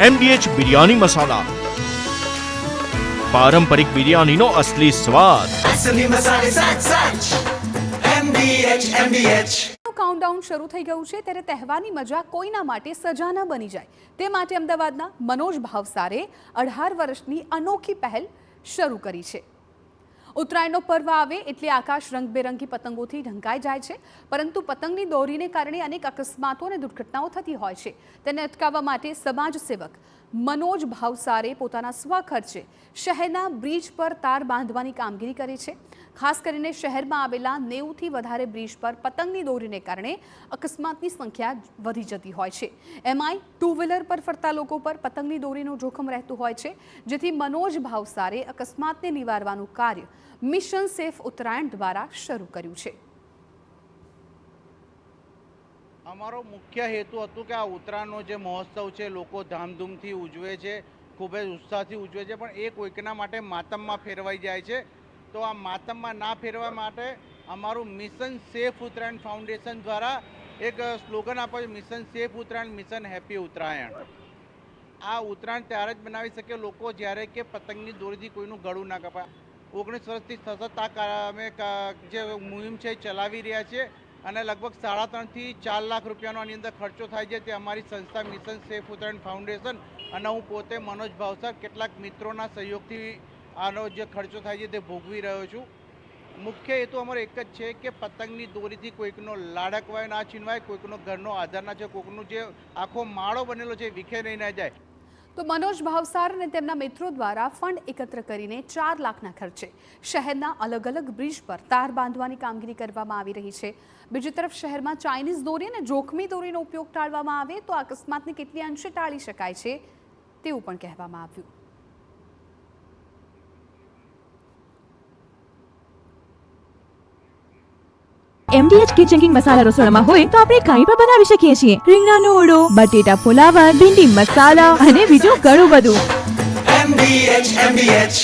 MDH biryani મસાલા, પારંપરિક બિરયાનીનો અસલી સ્વાદ। કાઉન્ટડાઉન શરૂ થઈ ગયું છે ત્યારે તહેવારની મજા કોઈના માટે સજા ન બની જાય તે માટે અમદાવાદના મનોજ ભાવસારે 18 વર્ષની અનોખી પહેલ શરૂ કરી છે। ઉત્તરાયણનો પર્વ આવે એટલે આકાશ રંગબેરંગી પતંગોથી ઢંકાઈ જાય છે, પરંતુ પતંગની દોરીને કારણે અનેક અકસ્માતો અને દુર્ઘટનાઓ થતી હોય છે। તેને અટકાવવા માટે સમાજ સેવક મનોજ ભાવસારે પોતાના સ્વખર્ચે શહેરના બ્રિજ પર તાર બાંધવાની કામગીરી કરી છે। ખાસ કરીને શહેરમાં આવેલા 90થી વધારે બ્રિજ પર પતંગની દોરીને કારણે અકસ્માતની સંખ્યા વધી જતી હોય છે। એમાંય ટુ વ્હીલર પર ફરતા લોકો પર પતંગની દોરીનું જોખમ રહેતું હોય છે, જેથી મનોજ ભાવસારે અકસ્માતને નિવારવાનું કાર્ય મિશન સેફ ઉત્તરાયણ દ્વારા શરૂ કર્યું છે। અમારો મુખ્ય હેતુ હતું કે આ ઉત્તરાયણનો જે મહોત્સવ છે લોકો ધામધૂમથી ઉજવે છે, ખૂબ જ ઉત્સાહથી ઉજવે છે, પણ એ કોઈકના માટે માતમમાં ફેરવાઈ જાય છે। તો આ માતમમાં ના ફેરવા માટે અમારું મિશન સેફ ઉત્તરાયણ ફાઉન્ડેશન દ્વારા એક સ્લોગન આપ્યો છે, mission safe Uttarayan, mission happy Uttarayan. આ ઉત્તરાયણ ત્યારે જ બનાવી શકે લોકો જ્યારે કે પતંગની દોરીથી કોઈનું ગળું ના કપાય। 19 વર્ષથી સતત અમે જે મુહિમ છે એ ચલાવી રહ્યા છીએ અને લગભગ 3.5 થી 4 લાખ રૂપિયાનો આની અંદર ખર્ચો થાય છે। તે અમારી સંસ્થા મિશન સેફ ઉત્તરાયણ ફાઉન્ડેશન અને હું પોતે મનોજ ભાવસાર કેટલાક મિત્રોના સહયોગથી આનો જે ખર્ચો થાય છે તે ભોગવી રહ્યો છું। મુખ્ય હેતુ અમારો એક જ છે કે પતંગની દોરીથી કોઈકનો લાડકવાય ના છીનવાય, કોઈકનો ઘરનો આધાર ના છે, કોઈકનો જે આખો માળો બનેલો છે એ વિખેરાઈ ના જાય। તો મનોજ ભાવસાર અને તેમના મિત્રો દ્વારા ફંડ એકત્ર કરીને 4 લાખના ખર્ચે શહેરના અલગ અલગ બ્રિજ પર તાર બાંધવાની કામગીરી કરવામાં આવી રહી છે। બીજી તરફ શહેરમાં ચાઇનીઝ દોરી અને જોખમી દોરીનો ઉપયોગ ટાળવામાં આવે તો અકસ્માતને કેટલી અંશે ટાળી શકાય છે તેવું પણ કહેવામાં આવ્યું। MDH કિચન કિંગ મસાલા રસોડામાં હોય તો આપણે કંઈ પણ બનાવી શકીએ છીએ। રીંગણાનો ઓળો, બટેટા ફુલાવર, ભીંડી મસાલા અને બીજું ઘણું બધું। MDH